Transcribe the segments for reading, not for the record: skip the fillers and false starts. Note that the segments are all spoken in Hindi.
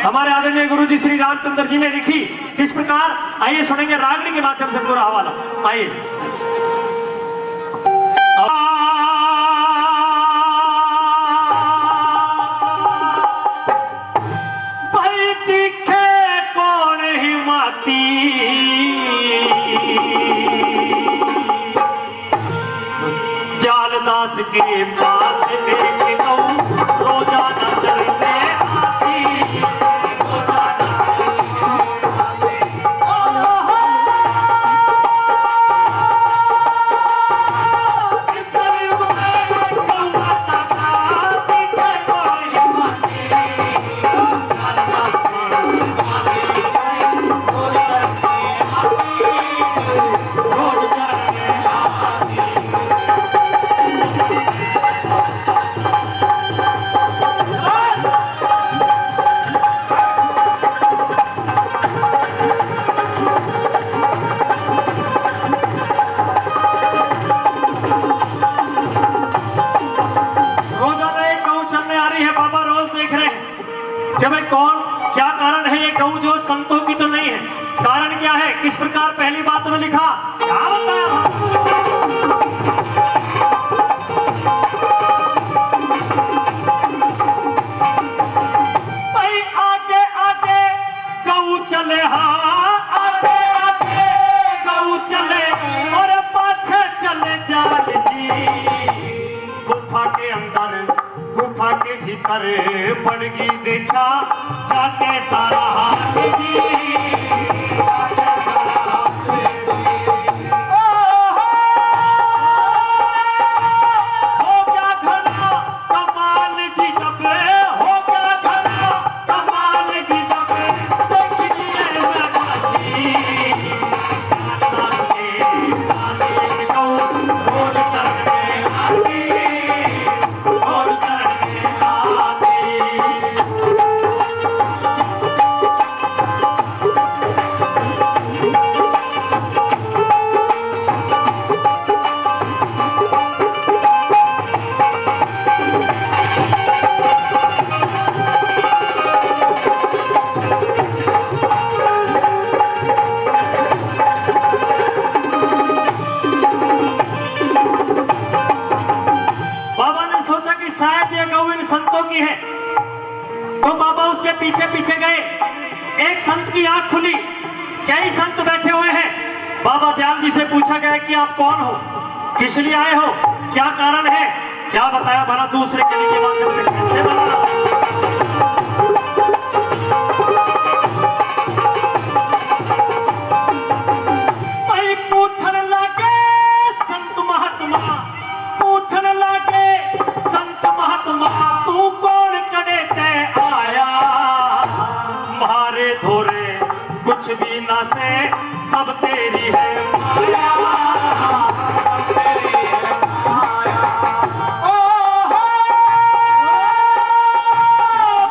हमारे आदरणीय गुरुजी श्री रामचंद्र जी ने लिखी। किस प्रकार, आइए सुनेंगे रागनी के माध्यम से पूरा हवाला। आइए। भाई दिखे कौन हिमाती, जालदास के पास एक गऊ रोजाना चलते आती। कौन क्या कारण है, ये गऊ जो संतों की तो नहीं है। कारण क्या है, किस प्रकार पहली बात में लिखा, क्या बताया। भाई आगे आगे गऊ चले, हाँ आगे आगे गऊ चले और पाछे चले जाल जी। गुफा के अंदर, गुफा के भीतर पड़गी देखा जाके सारा हाथ जी। हो गया घना कमाल जी जब, हो गया घना कमाल जी जब देखिए मैं बाती। रोज चढ़ने आती, रोज चढ़ने आती। शायद ये गऊ इन संतों की है, तो बाबा उसके पीछे पीछे गए। एक संत की आंख खुली, कई संत बैठे हुए हैं। बाबा दयाल जी से पूछा गया कि आप कौन हो, किस लिए आए हो, क्या कारण है। क्या बताया, भला दूसरे कली के माध्यम से कैसे बताया। भाई पूछने लगे संत महात्मा, पूछने लगे संत महात्मा, तू कौन कड़े ते आया। मारे धोरे कुछ भी ना से, सब तेरी है माया, सब तेरी है माया।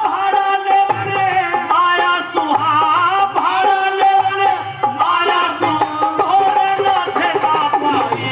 भाड़ा लेने आया सुहा, भाड़ा लेने आया सुहा, धोरे ना थे ना पाई।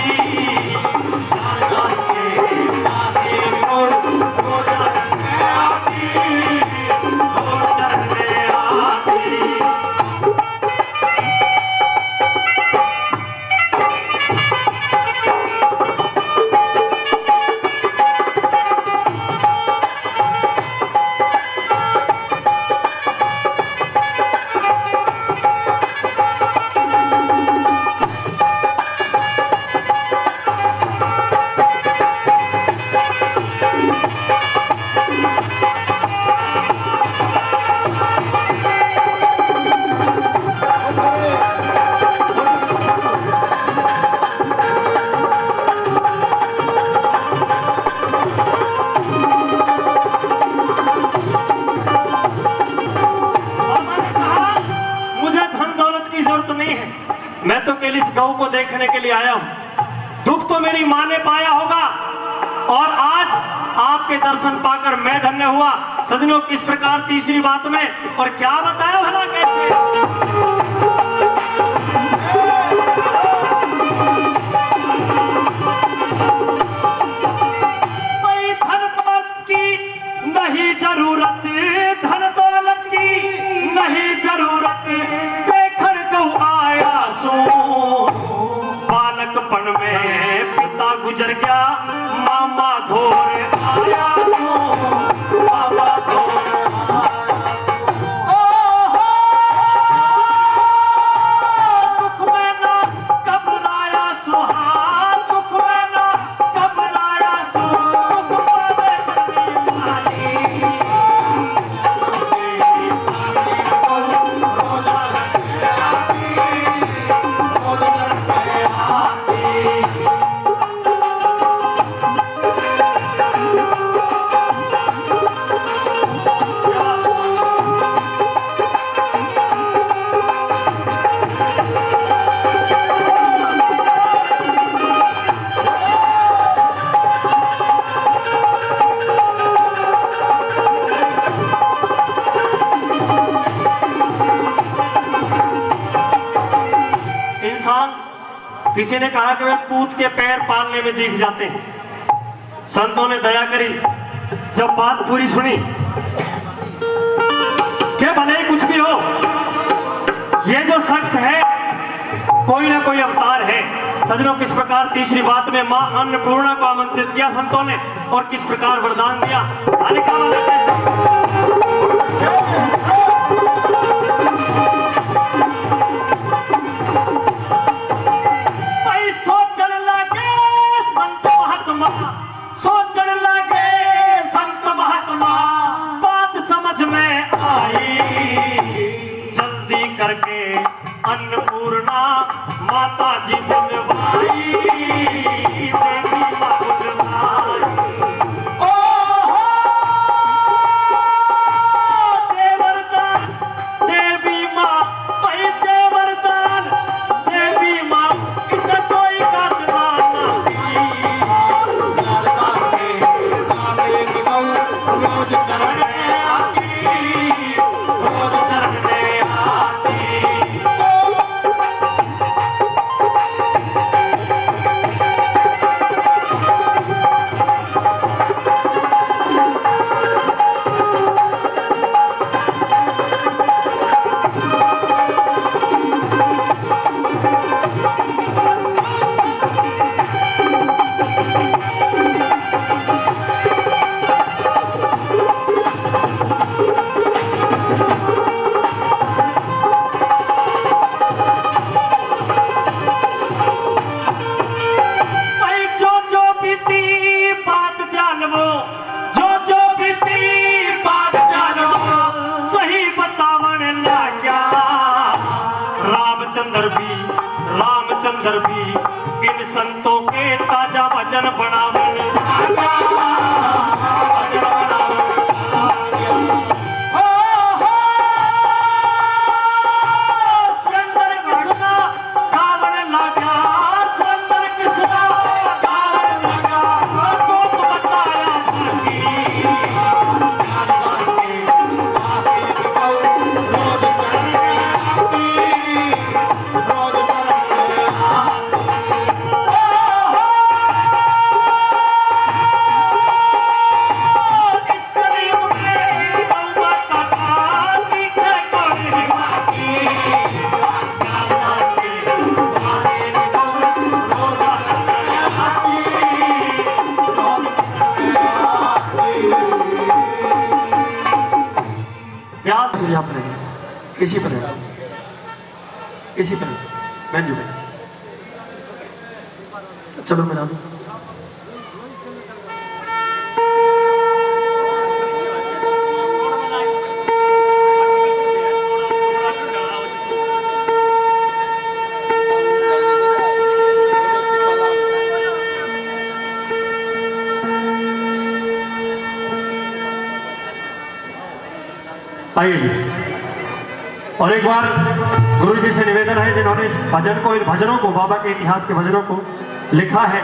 मैं तो केवल इस गऊ को देखने के लिए आया हूं। दुख तो मेरी मां ने पाया होगा और आज आपके दर्शन पाकर मैं धन्य हुआ। सजनों, किस प्रकार तीसरी बात में, और क्या बताया भला कैसे। नहीं जरूरत धन दौलत की, गुजर गया मामा धोर आया सो, मामा धोर दुख में ना घबराया सुहा, दुख में ना घबराया सो, दुख पावे जल्दी माली किसी ने कहा कि वे पूत के पैर पालने में दिख जाते हैं। संतों ने दया करी, जब बात पूरी सुनी, क्या भले ही कुछ भी हो, ये जो शख्स है कोई ना कोई अवतार है। सजनों, किस प्रकार तीसरी बात में मां अन्नपूर्णा को आमंत्रित किया संतों ने और किस प्रकार वरदान दिया। सोचने लगे संत महात्मा, बात समझ में आई, जल्दी करके अन्नपूर्णा माता जी बुलवाई, देवी मां बुलवाई। देवरदान देवी मां, भाई देवरदान देवी मां, इसे कोई करना नहीं। रोज चरण में आती, रोज चरण में आती। रामचंद्र भी इन संतों के ताजा भजन बनावन सुंदर कृष्णा गावन लगा, सुंदर कृष्णा गावन लगा, तो बताया इसी पर बहन जी, चलो मैं नाम आइए जी। और एक बार गुरु जी से निवेदन है, जिन्होंने इस भजन को, इन भजनों को, बाबा के इतिहास के भजनों को लिखा है,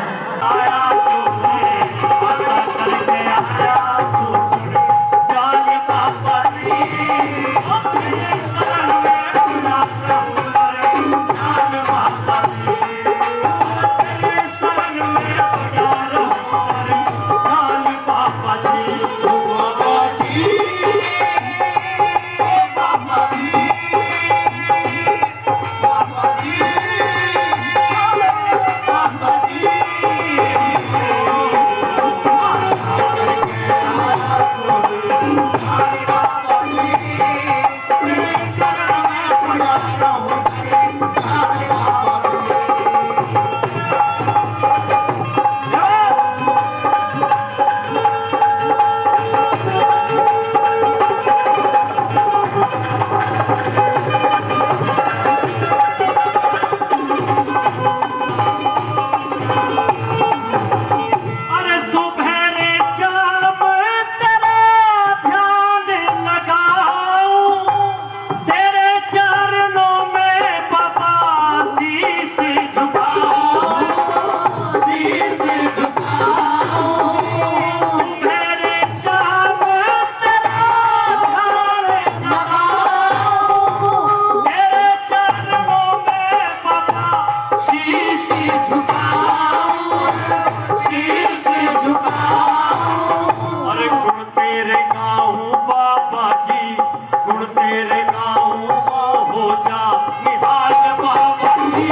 तेरे गाँव सो हो जा निहाल बाबा जी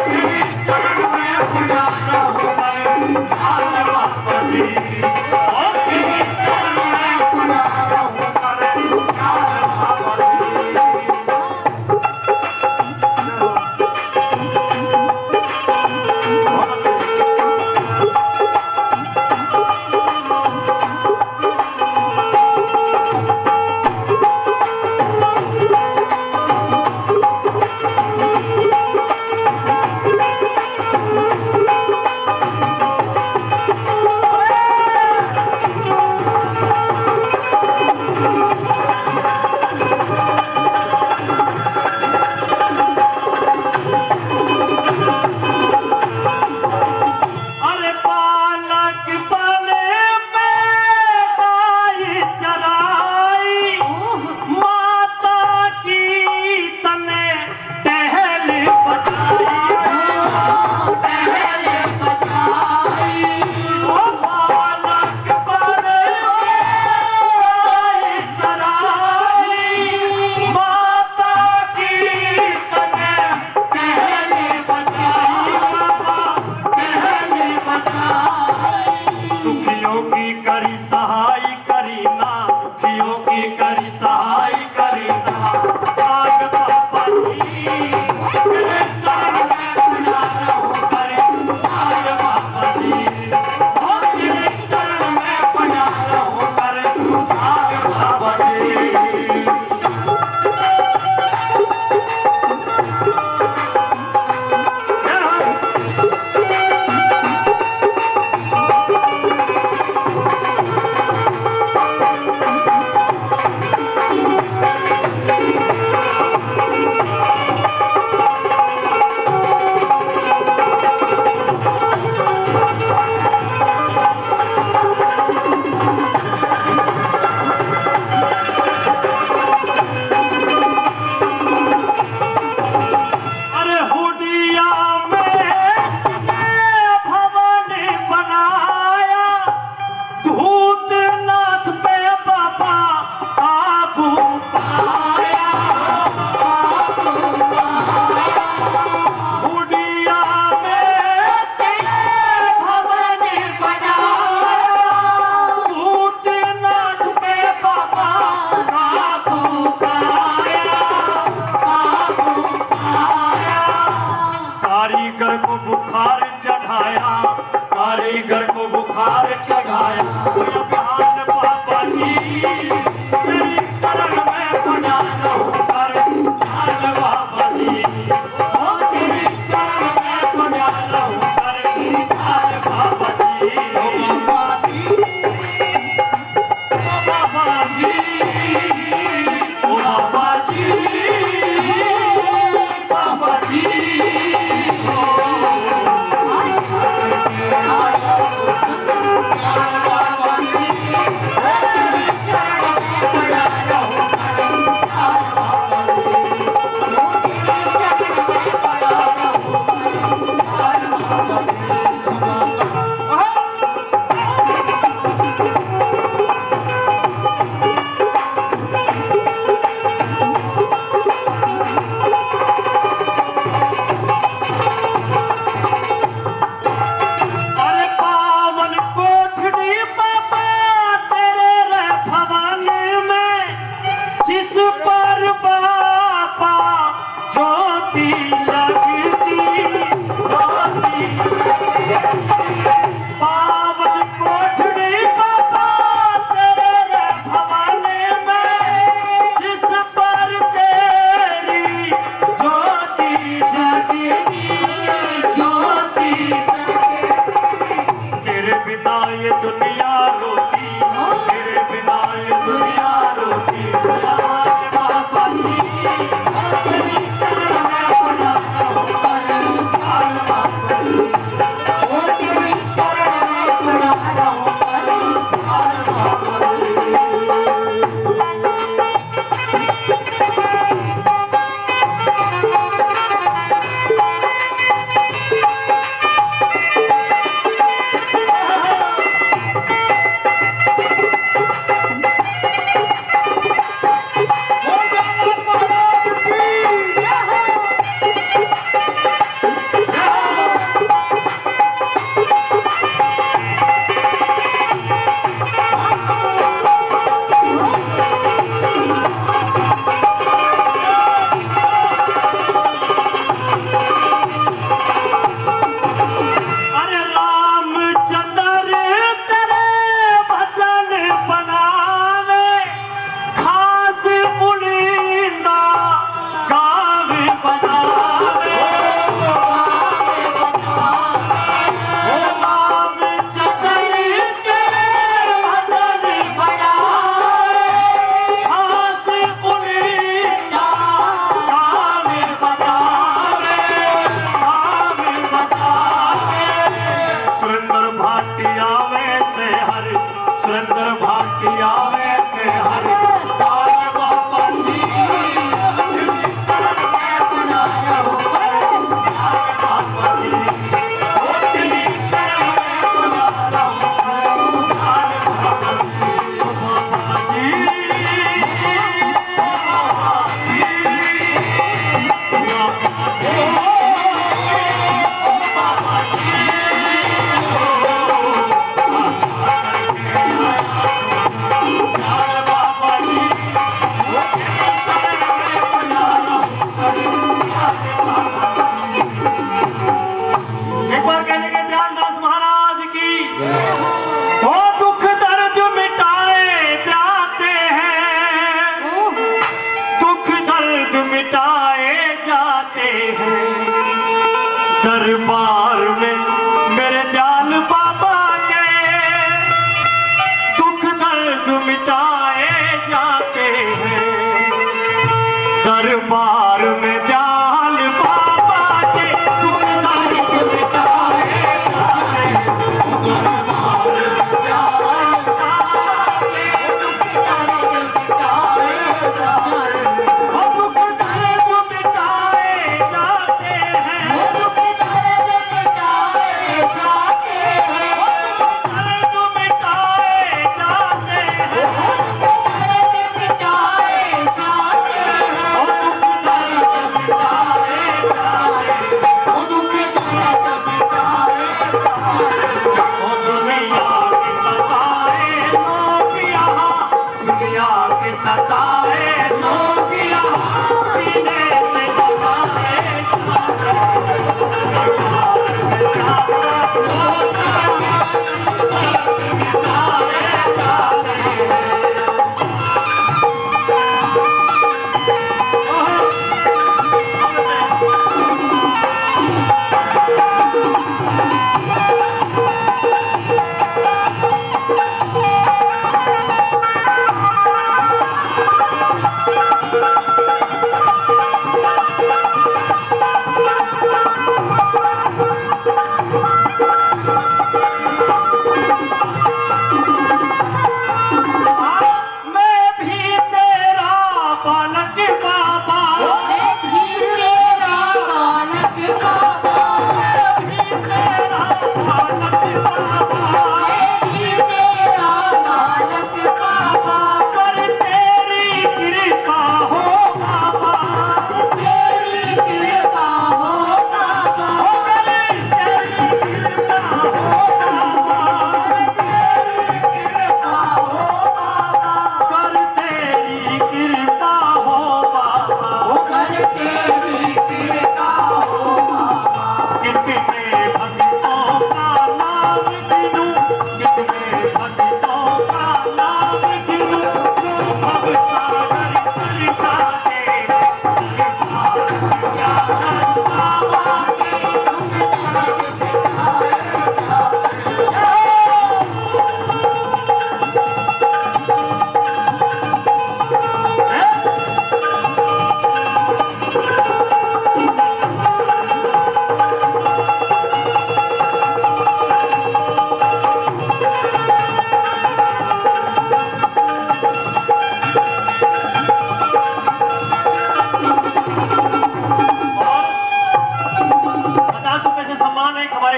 तेरे शरण में पड़ा रहूं मैं निहाल बाबा जी और तेरे शरण में पड़ा रहूं मैं निहाल बाबा जी। दरबार में जाल बाबा के दुख दर्द मिटाए जाते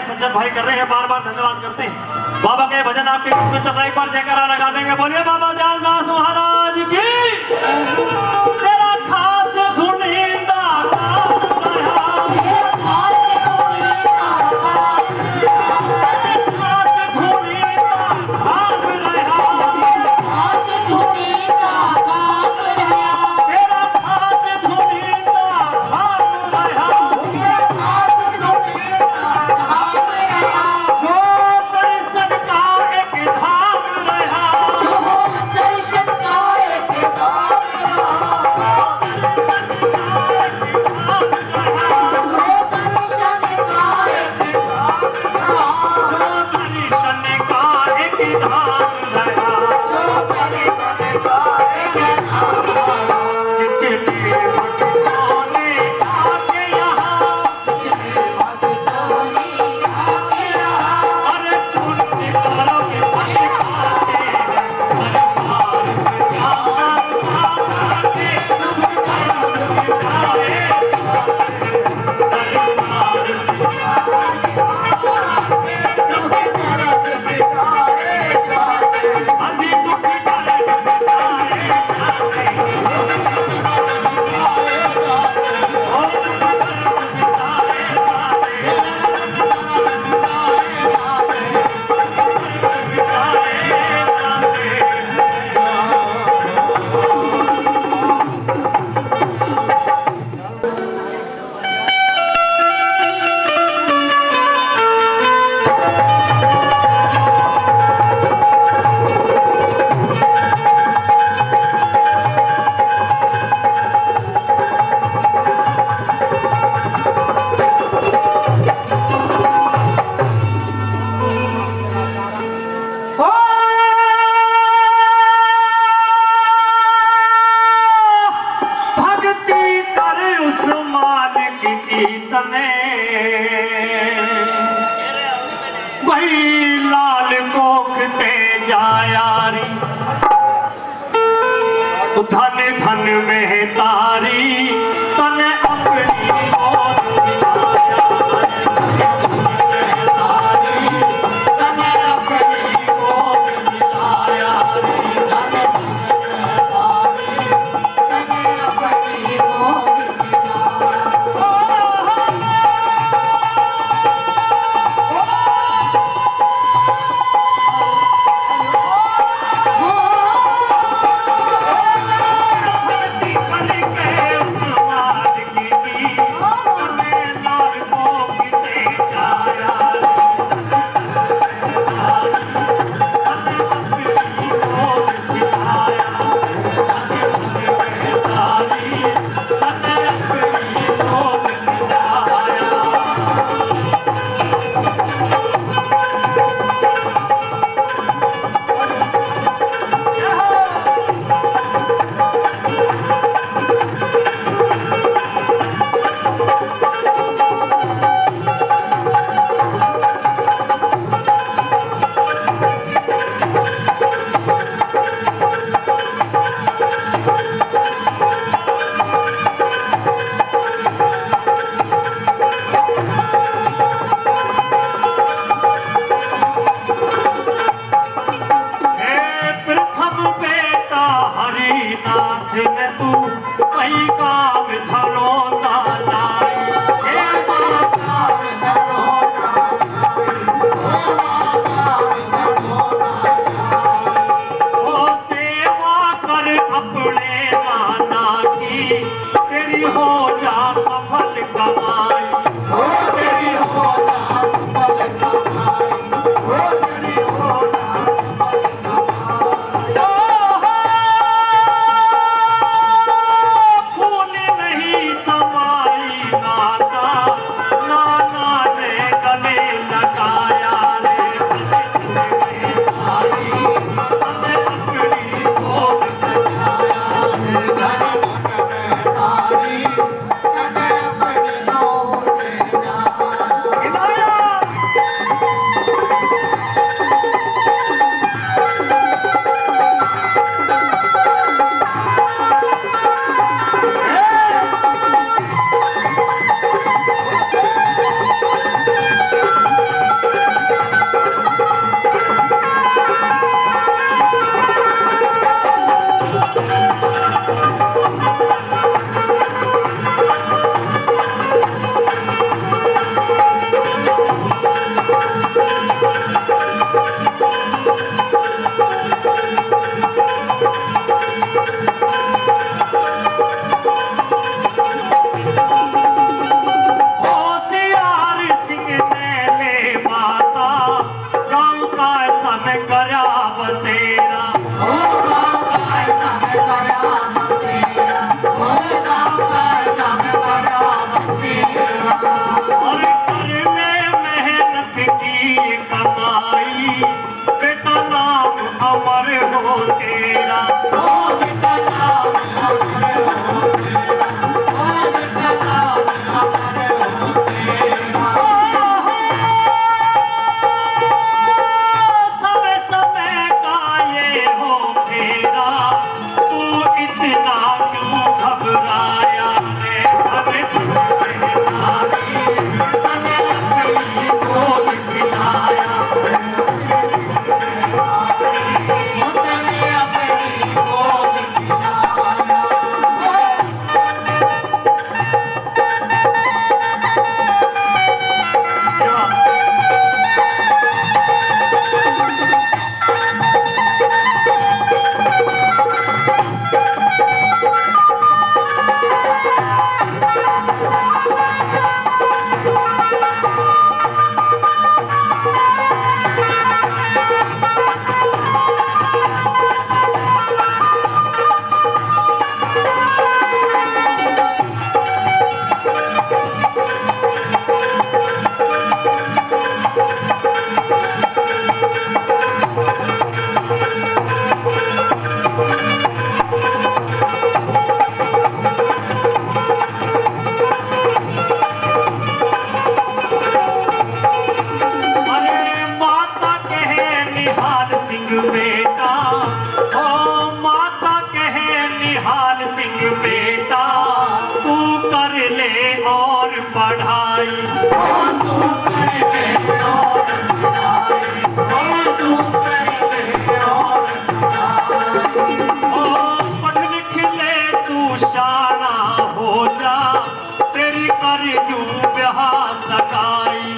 सज्जन भाई कर रहे हैं, बार बार धन्यवाद करते हैं। बाबा के भजन आपके बीच में चल रहा है, एक बार जयकारा लगा देंगे। बोलिए बाबा दयालदास महाराज की। तेरा खास धुनींदा की तने भाई लाल कोख ते जायारी धन धन में तारी तने अपनी मौत दिलाया तने अपनी मौत दिलाया धरती पर भिड़ाई। पढ़ लिख ले तू शाना हो जा, तेरी कर दूं ब्याह सगाई।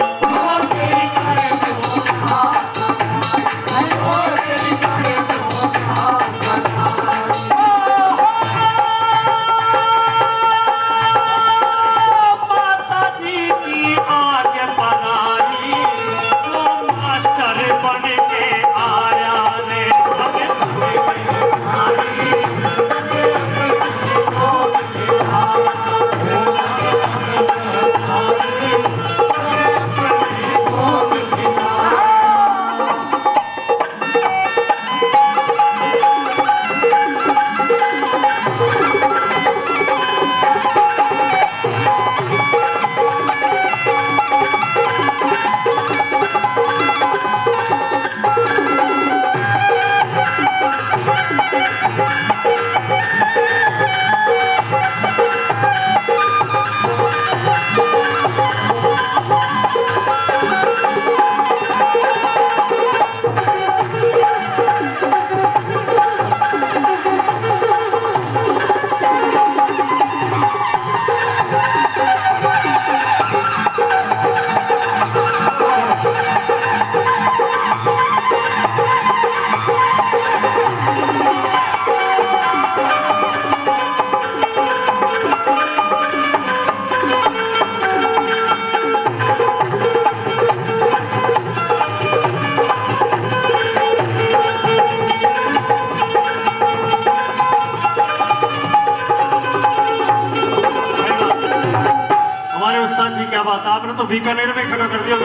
आपने तो बीकानेर में खड़ा कर दिया।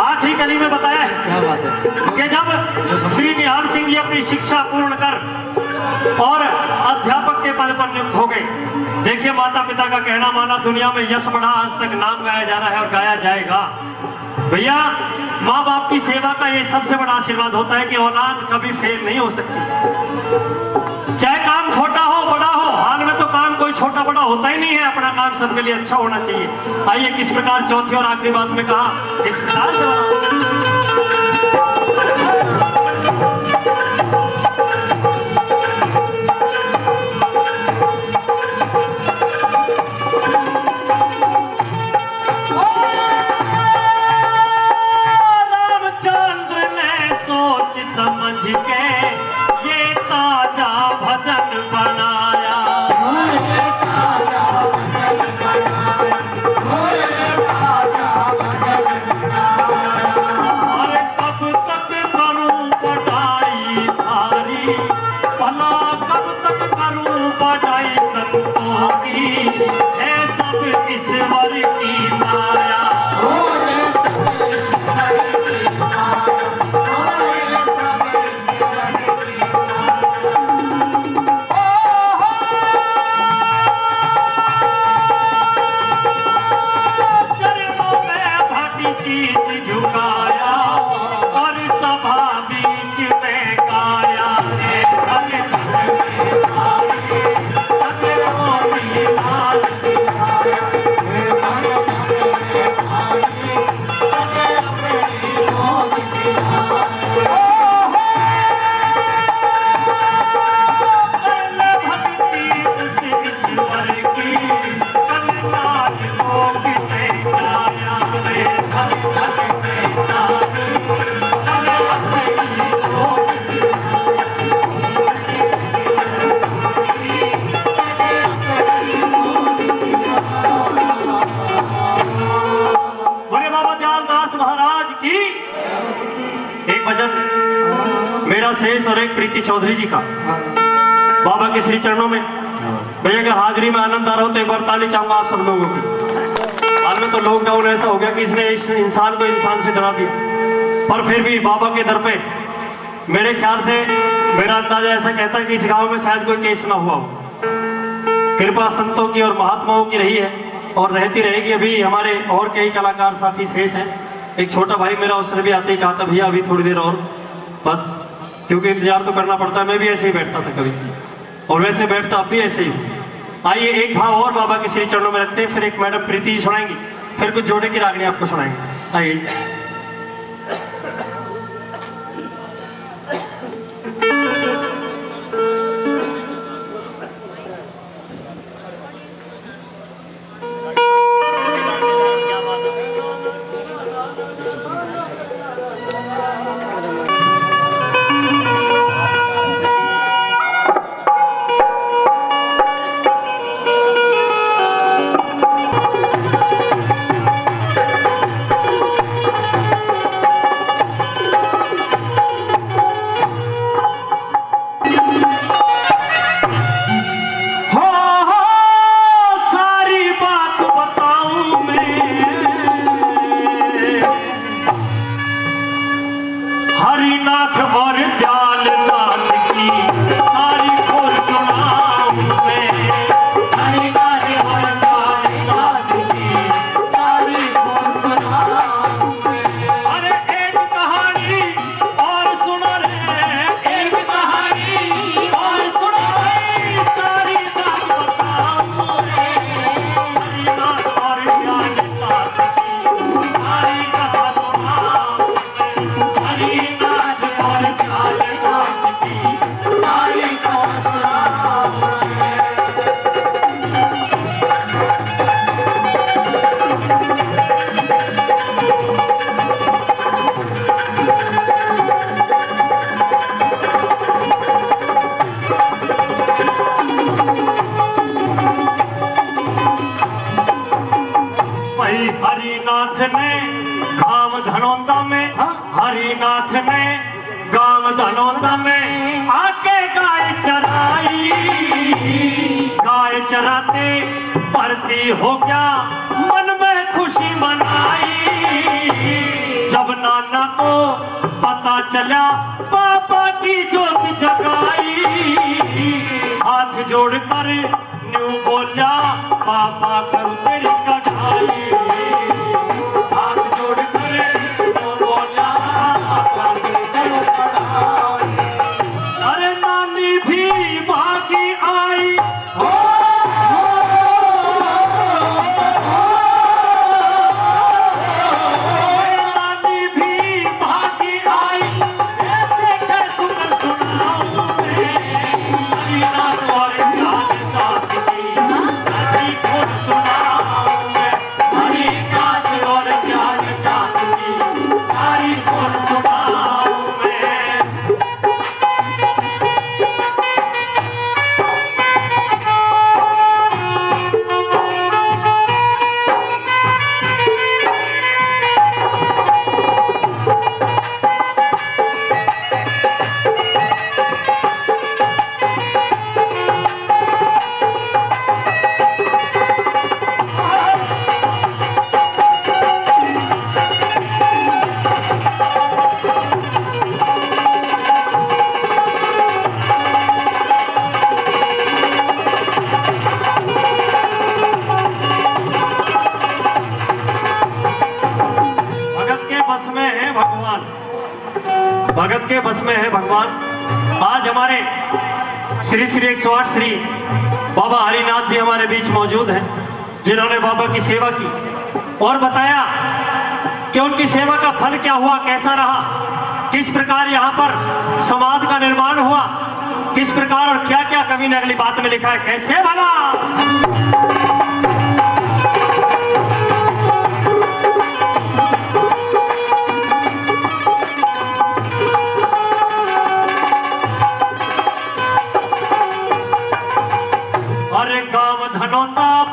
आखिरी कली में बताया है क्या बात है कि जब श्री निहाल सिंह जी अपनी शिक्षा पूर्ण कर और अध्यापक के पद पर नियुक्त हो गए, देखिए माता पिता का कहना माना, दुनिया में यश बढ़ा, आज तक नाम गाया जा रहा है और गाया जाएगा। भैया माँ बाप की सेवा का ये सबसे बड़ा आशीर्वाद होता है कि औलाद कभी फेल नहीं हो सकती, चाहे काम छोटा हो बड़ा हो। हाल में तो काम कोई छोटा बड़ा होता ही नहीं है, अपना काम सबके लिए अच्छा होना चाहिए। आइए किस प्रकार चौथी और आखिरी बात में कहा, किस प्रकार से समझ के ये ताजा भजन बनाया, अरे कब तक करूं बढ़ाई थारी, भला कब तक करूं बढ़ाई संतों की, है सब ईश्वर की माया। झुकाया और सभा बीच में गाया, मेरा शेष और एक प्रीति चौधरी जी का बाबा के श्री चरणों में। भैया अगर हाजिरी में आनंद आ रहा हो तो एक बार ताली चाहूंगा आप सब लोगों की। हाल में तो लॉकडाउन ऐसा हो गया कि इसने इस इंसान को इंसान से डरा दिया, पर फिर भी बाबा के दर पे मेरे ख्याल से मेरा अंदाजा ऐसा कहता है कि इस गाँव में शायद कोई केस ना हुआ हो। कृपा संतों की और महात्माओं की रही है और रहती रहेगी। अभी हमारे और कई कलाकार साथी शेष हैं। एक छोटा भाई मेरा उसने भी आते ही कहा था भैया अभी थोड़ी देर और बस, क्योंकि इंतजार तो करना पड़ता है। मैं भी ऐसे ही बैठता था कभी, और वैसे बैठता अब भी ऐसे ही। आइए एक भाव और बाबा के श्री चरणों में रखते हैं, फिर एक मैडम प्रीति सुनाएंगी, फिर कुछ जोड़े की रागनी आपको सुनाएंगे। आइए। हरिनाथ ने गांव धनौंदा में, हरिनाथ ने गांव धनौंदा में आके गाय चराई। गाय चराते भर्ती हो गया, मन में खुशी मनाई। जब नाना को पता चला पापा की जोत जगाई, हाथ जोड़कर न्यू बोला पापा करूं तेरी कढ़ाई। भगत के बस में है भगवान। आज हमारे श्री श्री 108 श्री बाबा हरिनाथ जी हमारे बीच मौजूद हैं, जिन्होंने बाबा की सेवा की और बताया कि उनकी सेवा का फल क्या हुआ, कैसा रहा, किस प्रकार यहाँ पर समाज का निर्माण हुआ, किस प्रकार और क्या क्या कवि ने अगली बात में लिखा है, कैसे भला।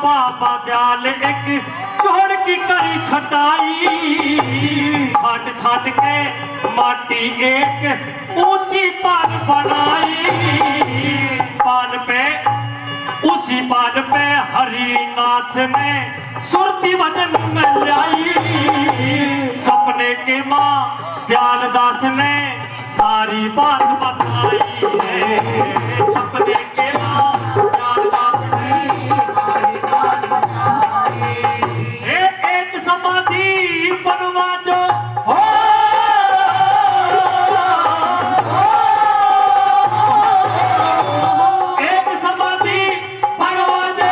बाबा दयाल एक जोड़ की करी छटाई, छाट छाट के माटी एक ऊंची पान बनाई। पान पे उसी पान पे हरिनाथ ने सुरती वजन में लाई। सपने के माँ दयाल दास ने सारी बात बताई है। सपने के माँ समाधि बनवा दो हो, एक समाधि बनवा दे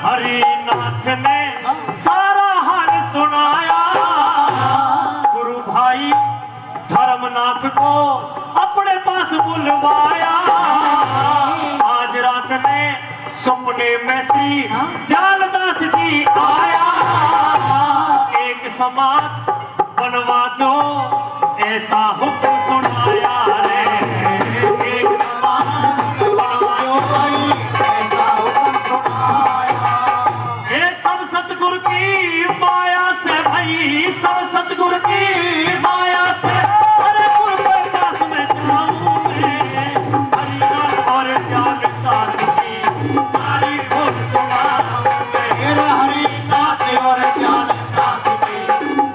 हरिनाथ ने सारा हाल सुनाया। गुरु भाई धर्मनाथ को अपने पास बुलवाया। आज रात ने सपने में श्री दयालदास जी आया। एक समाज बनवा दो ऐसा हुक्म सुनाया रे। एक समाज बनवा दो भाई ऐसा हुक्म सुनाया। ये सब सतगुरु की माया से भाई, सब सतगुरु की माया से। अरे गुरु के पास में जाऊं मैं, हरिनाथ और दयालदास की सारी खोज सुनाऊं मैं। मेरा हरिनाथ और दयालदास की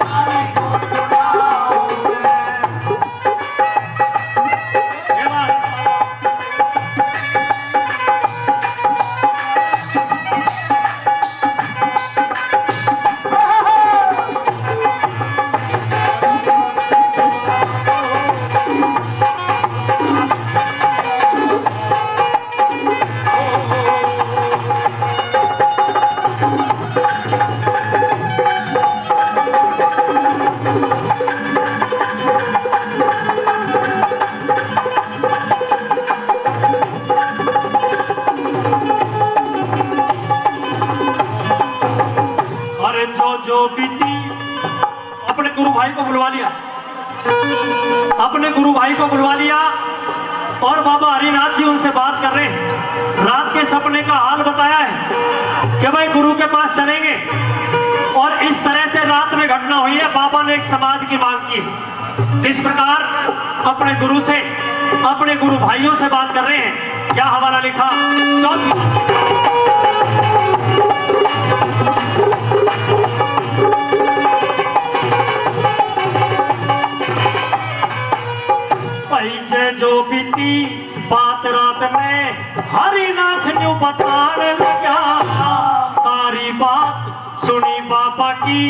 सारी खोज सुनाऊं मैं। ये बात अरे जो बीती अपने गुरु भाई को बुलवा लिया, अपने गुरु भाई को बुलवा लिया और बाबा हरिनाथ जी उनसे बात कर रहे हैं। रात के सपने का हाल बताया है कि भाई गुरु के पास चलेंगे। और इस तरह से रात में घटना हुई है। बाबा ने एक समाधि की मांग की। किस प्रकार अपने गुरु से, अपने गुरु भाइयों से बात कर रहे हैं। क्या हवाला लिखा? चौथी जो बीती बात रात में हरिनाथ न्यू बताने लगा। सारी बात सुनी बाबा की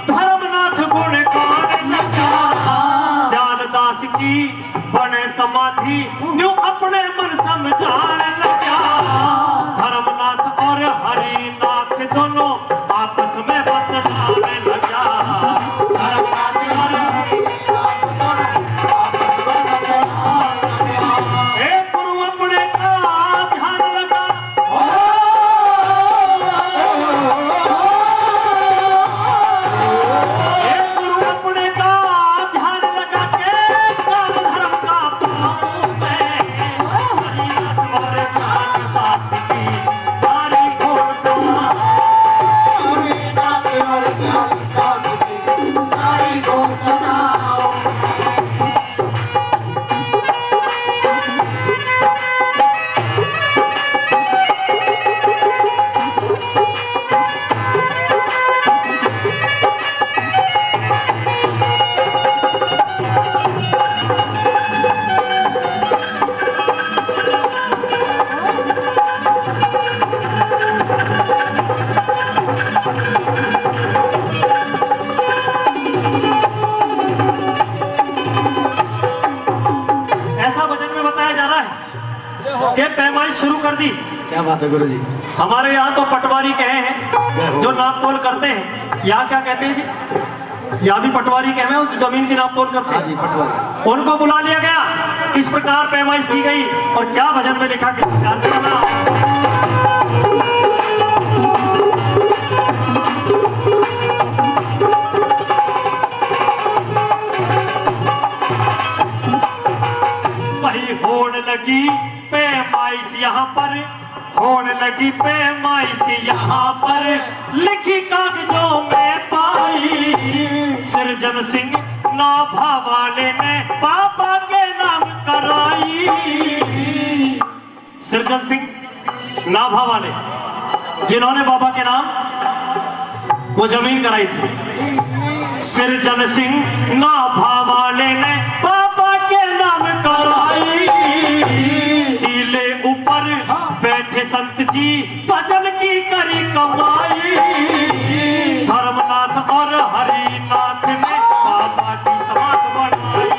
धर्मनाथ गुण गाने लगा। दयालदास की बने समाधि न्यू अपने मन समझाने लगा। धर्मनाथ और हरिनाथ दोनों आपस में बतलाने लगा। धर्मनाथ और शुरू कर दी। क्या बात है गुरु जी। हमारे यहाँ तो पटवारी कहे हैं जो नाप तोल करते हैं। यहाँ क्या कहते हैं जी? यहाँ भी पटवारी कहे हैं जो जमीन की नाप तोल करते हैं। जी पटवारी। उनको बुला लिया गया। किस प्रकार पैमाइश की गई और क्या भजन में लिखा, किस प्रकार से बना। वही होने लगी पैमाइश यहाँ पर, होने लगी पैमाइश यहाँ पर। लिखी कागजों में पाई सृजन सिंह नाभा वाले ने बाबा के नाम कराई। सृजन सिंह नाभा वाले जिन्होंने बाबा के नाम वो जमीन कराई थी। सृजन सिंह नाभा वाले ने बाबा के नाम कराई। टीले ऊपर बैठे संत जी भजन की करी कमाई। धर्मनाथ और हरिनाथ ने बाबा की समाध बनाई।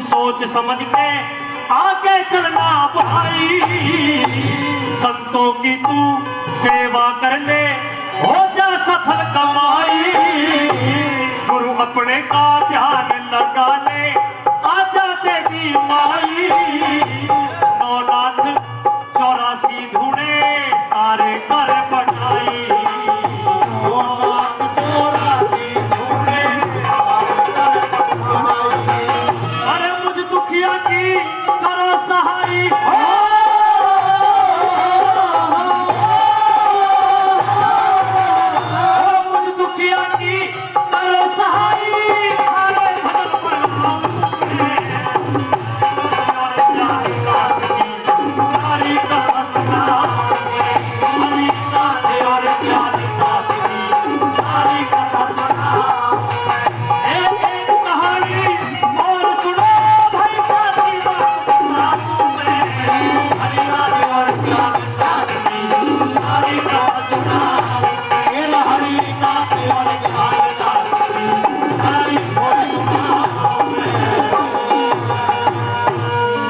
सोच समझ के आगे चलना भाई, संतों की तू सेवा कर ले हो जा सफल कमाई, गुरु अपने का ध्यान लगा ले आजा देवी माई, नौनाथ 84 धूणे सारे कर बनाई, अरे मुझ दुखिया की